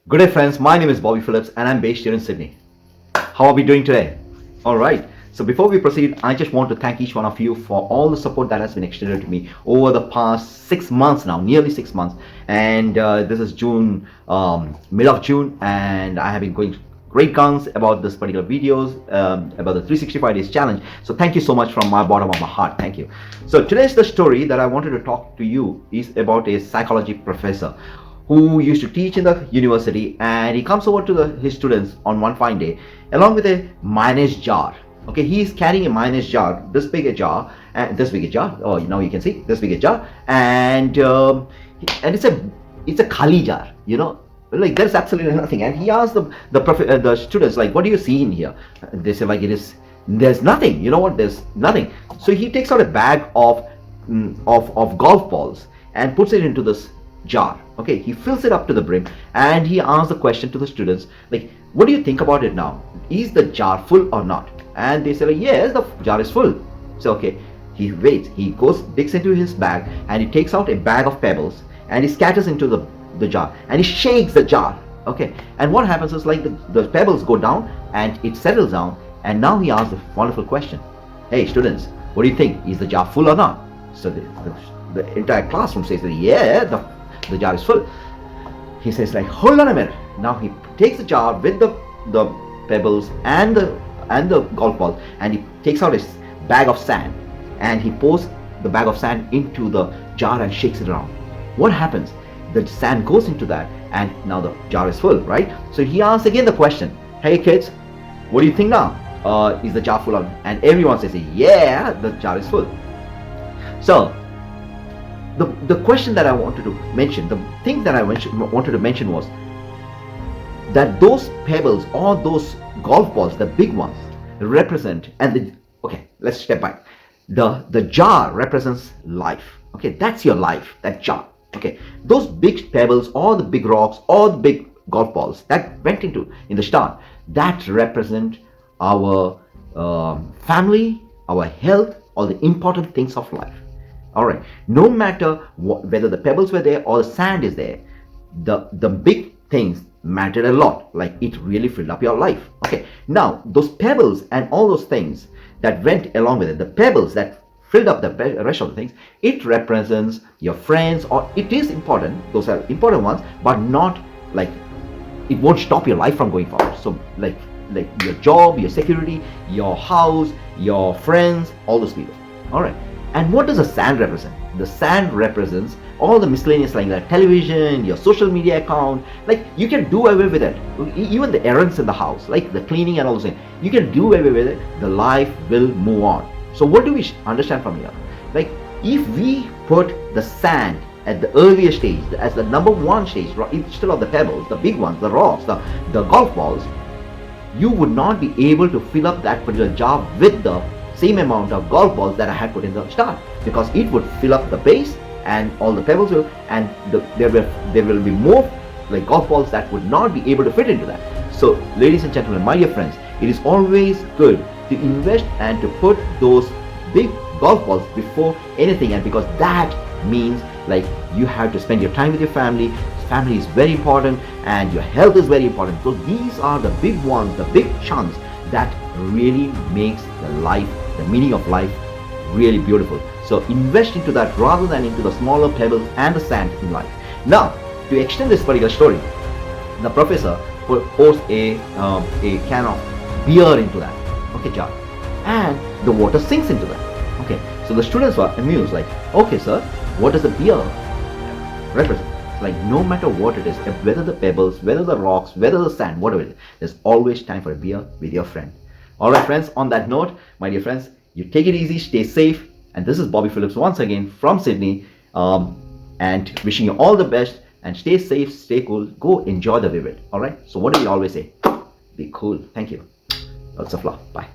Good day, friends. My name is Bobby Phillips and I'm based here in Sydney. How are we doing today? All right. So before we proceed, I just want to thank each one of you for all the support that has been extended to me over the past 6 months now, nearly 6 months. And this is June, mid of June, and I have been going great guns about this particular videos, about the 365 days challenge. So thank you so much from my bottom of my heart. Thank you. So today's the story that I wanted to talk to you is about a psychology professor who used to teach in the university, and he comes over to his students on one fine day along with a mayonnaise jar. Okay, he is carrying a mayonnaise jar, this big a jar, and this big a jar. Oh, now you can see this big a jar, and it's a khali jar. Like there's absolutely nothing. And he asked the students, like, what do you see in here? They say, like, there's nothing. You know what? There's nothing. So he takes out a bag of golf balls and puts it into this jar. Okay, he fills it up to the brim and he asks the question to the students, like, what do you think about it now? Is the jar full or not? And they say, like, yes, the jar is full. So okay, he waits, he goes, digs into his bag and he takes out a bag of pebbles and he scatters into the jar and he shakes the jar. Okay, and what happens is, like, the pebbles go down and it settles down, and now he asks the wonderful question, hey students, what do you think? Is the jar full or not? So the entire classroom says that, yeah, the jar is full. He says, like, hold on a minute. Now he takes the jar with the pebbles and the golf ball, and he takes out his bag of sand and he pours the bag of sand into the jar and shakes it around. What happens? The sand goes into that and now the jar is full, right? So he asks again the question, hey kids, what do you think now? Is the jar full or not? And everyone says, yeah, the jar is full. So the question that I wanted to mention, the thing that I wanted to mention was that those pebbles or those golf balls, the big ones, represent, okay, let's step back. The jar represents life. Okay, that's your life, that jar. Okay, those big pebbles or the big rocks or the big golf balls that went in the start, that represent our family, our health, all the important things of life. All right, no matter whether the pebbles were there or the sand is there, the big things mattered a lot. Like, it really filled up your life. Okay, now those pebbles and all those things that went along with it, the pebbles that filled up the rest of the things, it represents your friends, or it is important. Those are important ones, but not like, it won't stop your life from going forward. So like your job, your security, your house, your friends, all those people. All right. And what does the sand represent? The sand represents all the miscellaneous, like the television, your social media account. Like, you can do away with it. Even the errands in the house, like the cleaning and all those things, you can do away with it. The life will move on. So what do we understand from here? Like, if we put the sand at the earlier stage as the number one stage instead of the pebbles, the big ones, the rocks, the golf balls, you would not be able to fill up that particular jar with the same amount of golf balls that I had put in the start, because it would fill up the base and all the pebbles will, and there will be more like golf balls that would not be able to fit into that. So ladies and gentlemen, my dear friends, it is always good to invest and to put those big golf balls before anything, and because that means, like, you have to spend your time with your family. Family is very important and your health is very important. So these are the big ones, the big chunks that really makes the meaning of life really beautiful. So invest into that rather than into the smaller pebbles and the sand in life. Now, to extend this particular story, the professor pours a can of beer into that, okay, jar, and the water sinks into that. Okay, so the students were amused, like, okay sir, what does the beer represent? Like, no matter what it is, whether the pebbles, whether the rocks, whether the sand, whatever it is, there's always time for a beer with your friend. All right, friends, on that note, my dear friends, you take it easy, stay safe. And this is Bobby Phillips once again from Sydney, and wishing you all the best, and stay safe, stay cool, go enjoy the vivid. All right, so what do we always say? Be cool. Thank you. Lots of love. Bye.